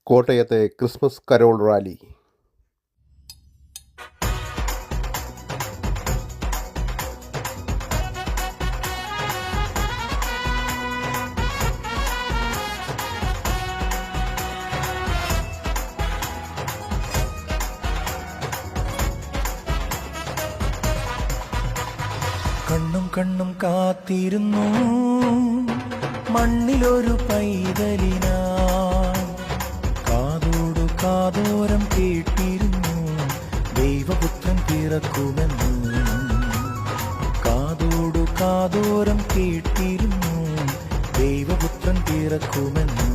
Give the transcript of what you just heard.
കോട്ടയത്തെ Christmas Carol rally. കണ്ണും കണ്ണും കാത്തിരുന്നു മണ്ണിലൊരു പൈതലിനായി, കാതോടു കാതോരം കേട്ടിരുന്നു ദൈവപുത്രൻ പിറക്കുമെന്ന്. കാതോടു കാതോരം കേട്ടിരുന്നു ദൈവപുത്രൻ പിറക്കുമെന്ന്.